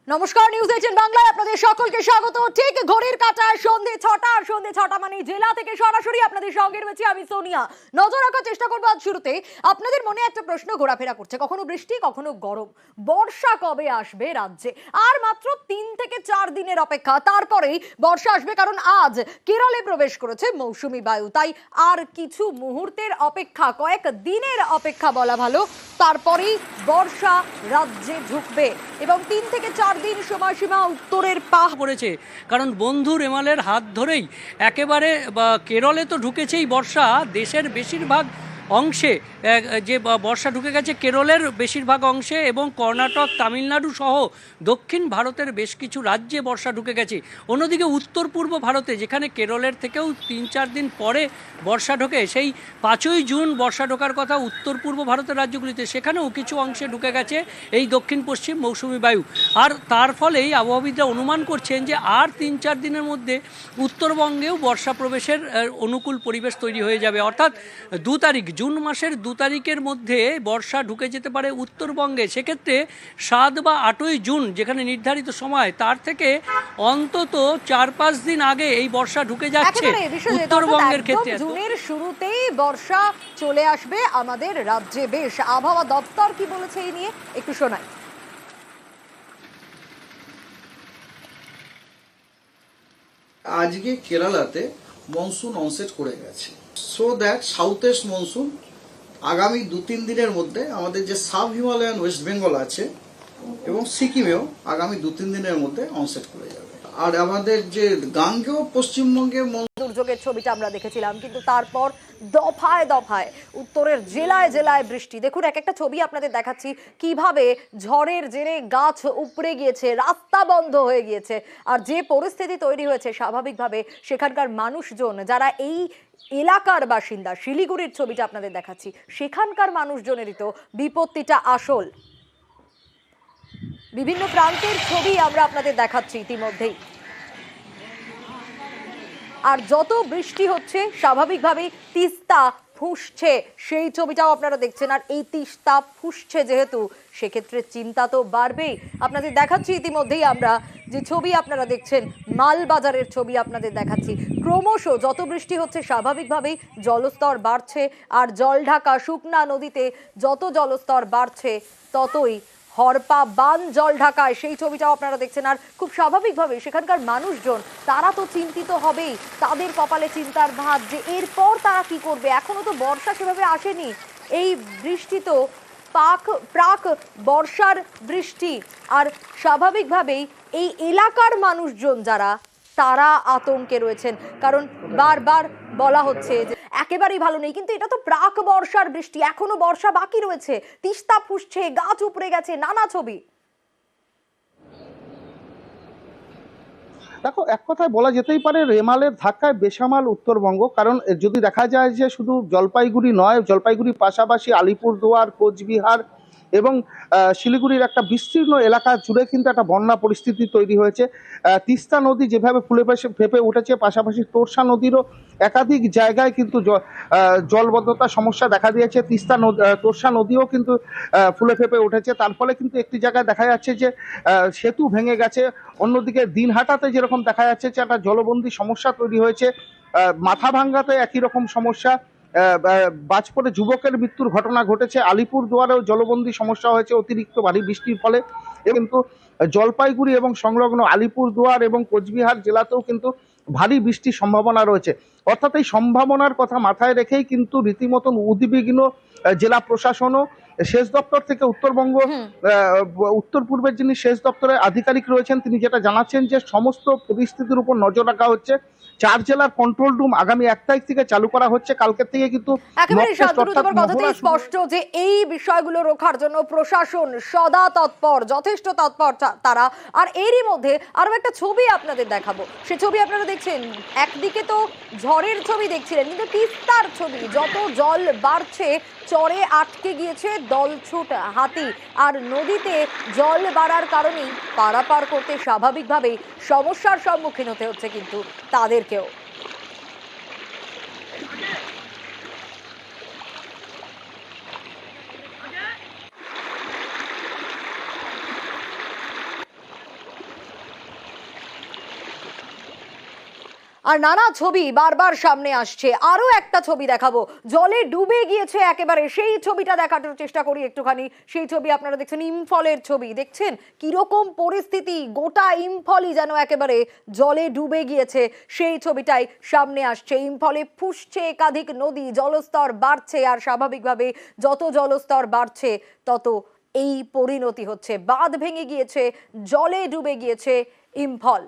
নমস্কার, নিউজ 18 বাংলায় আপনাদের সকলকে স্বাগত। ঠিক ঘড়ির কাঁটায় সন্ধে 6টা, আর সন্ধে 6টা মানে জেলা থেকে সরাসরি আপনাদের সঙ্গে রয়েছে আমি সোনিয়া। নজর রাখার চেষ্টা করবো আজ শুরুতে। আপনাদের মনে একটা প্রশ্ন ঘোরাফেরা করছে, কখনো বৃষ্টি কখনো গরম, বর্ষা কবে আসবে রাজ্যে? আর মাত্র 3 থেকে 4 দিনের অপেক্ষা, তারপরেই বর্ষা আসবে। কারণ আজ কেরলে প্রবেশ করেছে মৌসুমী বায়ু। তাই আর কিছু মুহূর্তের অপেক্ষা, কয়েক দিনের অপেক্ষা বলা ভালো, তারপরেই বর্ষা রাজ্যে ঢুকবে। এবং 3 থেকে 4 দিন সময়সীমা উত্তরের পাহ পড়েছে। কারণ বন্ধু রেমালের হাত ধরেই একেবারে কেরলে তো ঢুকেছেই বর্ষা, দেশের বেশিরভাগ অংশে যে বর্ষা ঢুকে গেছে কেরলের বেশিরভাগ অংশে, এবং কর্ণাটক, তামিলনাড়ু সহ দক্ষিণ ভারতের বেশ কিছু রাজ্যে বর্ষা ঢুকে গেছে। অন্যদিকে উত্তর পূর্ব ভারতে, যেখানে কেরলের থেকেও 3-4 দিন পরে বর্ষা ঢোকে, সেই 5ই জুন বর্ষা ঢোকার কথা উত্তর পূর্ব ভারতের রাজ্যগুলিতে, সেখানেও কিছু অংশে ঢুকে গেছে এই দক্ষিণ পশ্চিম মৌসুমি বায়ু। আর তার ফলেই আবহাওয়াবিদরা অনুমান করছেন যে আর 3-4 দিনের মধ্যে উত্তরবঙ্গেও বর্ষা প্রবেশের অনুকূল পরিবেশ তৈরি হয়ে যাবে। অর্থাৎ 2 তারিখ, জুন মাসের 2 তারিখের মধ্যে বর্ষা ঢুকে যেতে পারে উত্তরবঙ্গে। সেক্ষেত্রে 7 বা 8ই জুন যেখানে নির্ধারিত সময়, তার থেকে অন্তত 4-5 দিন আগে এই বর্ষা ঢুকে যাচ্ছে উত্তরবঙ্গের ক্ষেত্রে। জুনের শুরুতেই বর্ষা চলে আসবে আমাদের রাজ্যে। বেশ, আবহাওয়া দপ্তর কি বলেছে এই নিয়ে একটু শোনাই। আজকে কেরালাতে মনসুন অনসেট করে গেছে, so that south east monsoon আগামী 2-3 দিনের মধ্যে আমাদের যে সাব হিমালয়ান ওয়েস্ট বেঙ্গল আছে এবং সিকিমেও আগামী 2-3 দিনের মধ্যে অনসেট করে যাবে। আর আমাদের যে গাঙ্গেয় পশ্চিমবঙ্গে দুর্যোগের ছবিটা আমরা দেখেছিলাম, কিন্তু তারপর দফায় দফায় উত্তরের জেলায় জেলায় বৃষ্টি। দেখুন, এক একটা ছবি আপনাদের দেখাচ্ছি কিভাবে ঝড়ের জেরে গাছ উপড়ে গিয়েছে, রাস্তা বন্ধ হয়ে গিয়েছে। আর যে পরিস্থিতি তৈরি হয়েছে, স্বাভাবিকভাবে সেখানকার মানুষজন যারা এই এলাকার বাসিন্দা, শিলিগুড়ির ছবিটা আপনাদের দেখাচ্ছি, সেখানকার মানুষজনেরই তো বিপত্তিটা আসল। বিভিন্ন প্রান্তের ছবি আমরা আপনাদের দেখাচ্ছি ইতিমধ্যেই। আর যত বৃষ্টি হচ্ছে, স্বাভাবিকভাবেই তিস্তা ফুঁসছে, সেই ছবিটাও আপনারা দেখছেন। আর এই তিস্তা ফুঁসছে যেহেতু, সেক্ষেত্রে চিন্তা তো বাড়বেই। আপনাদের দেখাচ্ছি ইতিমধ্যেই আমরা যে ছবি আপনারা দেখছেন, মালবাজারের ছবি আপনাদের দেখাচ্ছি। ক্রমশ যত বৃষ্টি হচ্ছে, স্বাভাবিকভাবেই জলস্তর বাড়ছে। আর জলঢাকা শুকনা নদীতে যত জলস্তর বাড়ছে, ততই হরপা বান জল ঢাকায়, সেই ছবিটাও আপনারা দেখছেন। আর খুব স্বাভাবিকভাবে সেখানকার মানুষজন, তারা তো চিন্তিত হবেই। তাদের কপালে চিন্তার ভাঁজ যে এরপর তারা কি করবে। এখনো তো বর্ষা সেভাবে আসেনি। এই বৃষ্টি তো প্রাক বর্ষার বৃষ্টি। আর স্বাভাবিকভাবেই এই এলাকার মানুষজন যারা, তারা আতঙ্কে রয়েছেন। কারণ বারবার বলা হচ্ছে যে একেবারেই ভালো নেই, কিন্তু এটা তো প্রাক বর্ষার বৃষ্টি, এখনো বর্ষা বাকি রয়েছে। তিস্তা ফুঁসছে, গাছ উপড়ে গেছে, নানা ছবি। দেখো, এক কথায় বলা যেতেই পারে রেমালের ধাক্কায় বেসামাল উত্তরবঙ্গ। কারণ যদি দেখা যায় যে শুধু জলপাইগুড়ি নয়, জলপাইগুড়ির পাশাপাশি আলিপুরদুয়ার, কোচবিহার এবং শিলিগুড়ির একটা বিস্তীর্ণ এলাকা জুড়ে কিন্তু একটা বন্যা পরিস্থিতি তৈরি হয়েছে। তিস্তা নদী যেভাবে ফুলে ফেঁপে উঠেছে, পাশাপাশি তোরসা নদীরও একাধিক জায়গায় কিন্তু জলবদ্ধতার সমস্যা দেখা দিয়েছে। তোরসা নদীও কিন্তু ফুলে ফেঁপে উঠেছে। তার ফলে কিন্তু একটি জায়গায় দেখা যাচ্ছে যে সেতু ভেঙে গেছে। অন্যদিকে দিনহাটাতে যেরকম দেখা যাচ্ছে যে একটা জলবন্দী সমস্যা তৈরি হয়েছে, মাথা ভাঙ্গাতে একই রকম সমস্যা, বাজ পড়ে যুবকের মৃত্যুর ঘটনা ঘটেছে। আলিপুরদুয়ারেও জলবন্দী সমস্যা হয়েছে অতিরিক্ত ভারী বৃষ্টির ফলে। কিন্তু জলপাইগুড়ি এবং সংলগ্ন আলিপুরদুয়ার এবং কোচবিহার জেলাতেও কিন্তু ভারী বৃষ্টির সম্ভাবনা রয়েছে। অর্থাৎ এই সম্ভাবনার কথা মাথায় রেখেই কিন্তু রীতিমতন উদ্বিগ্ন জেলা প্রশাসনও। সেচ দপ্তর থেকে উত্তরবঙ্গ উত্তর পূর্বের যিনি সেচ দপ্তরের আধিকারিক রয়েছেন, তিনি যেটা জানাচ্ছেন যে সমস্ত পরিস্থিতির উপর নজর রাখা হচ্ছে। 4 জেলার কন্ট্রোল রুম আগামী 1 তারিখ থেকে চালু করা হচ্ছে। কালকের থেকে কিন্তু কথাতেই স্পষ্ট যে এই বিষয়গুলো রোখার জন্য প্রশাসন সদা তৎপর, যথেষ্ট তৎপর তারা। আর এরই মধ্যে আরো একটা ছবি আপনাদের দেখাবো। সে ছবি আপনারা দেখছেন, একদিকে তো ঝড়ের ছবি দেখছিলেন, কিন্তু তিস্তার ছবি। যত জল বাড়ছে, চরে আটকে গিয়েছে দলছুট হাতি। আর নদীতে জল বাড়ার কারণেই পারাপার করতে স্বাভাবিকভাবেই সমস্যার সম্মুখীন হতে হচ্ছে কিন্তু তাদেরকেও। আর নানা ছবি বারবার সামনে আসছে, আরো একটা ছবি দেখাবো, জলে ডুবে গিয়েছে একেবারে, সেই ছবিটা দেখানোর চেষ্টা করি একটুখানি। সেই ছবি আপনারা দেখছেন, ইম্ফলের ছবি, দেখছেন কিরকম পরিস্থিতি, গোটা ইম্ফলই যেন একেবারে জলে ডুবে গিয়েছে, সেই ছবিটাই সামনে আসছে। ইম্ফলে ফুসছে একাধিক নদী, জলস্তর বাড়ছে, আর স্বাভাবিকভাবে যত জলস্তর বাড়ছে তত এই পরিণতি হচ্ছে, বাঁধ ভেঙে গিয়েছে, জলে ডুবে গিয়েছে ইম্ফল।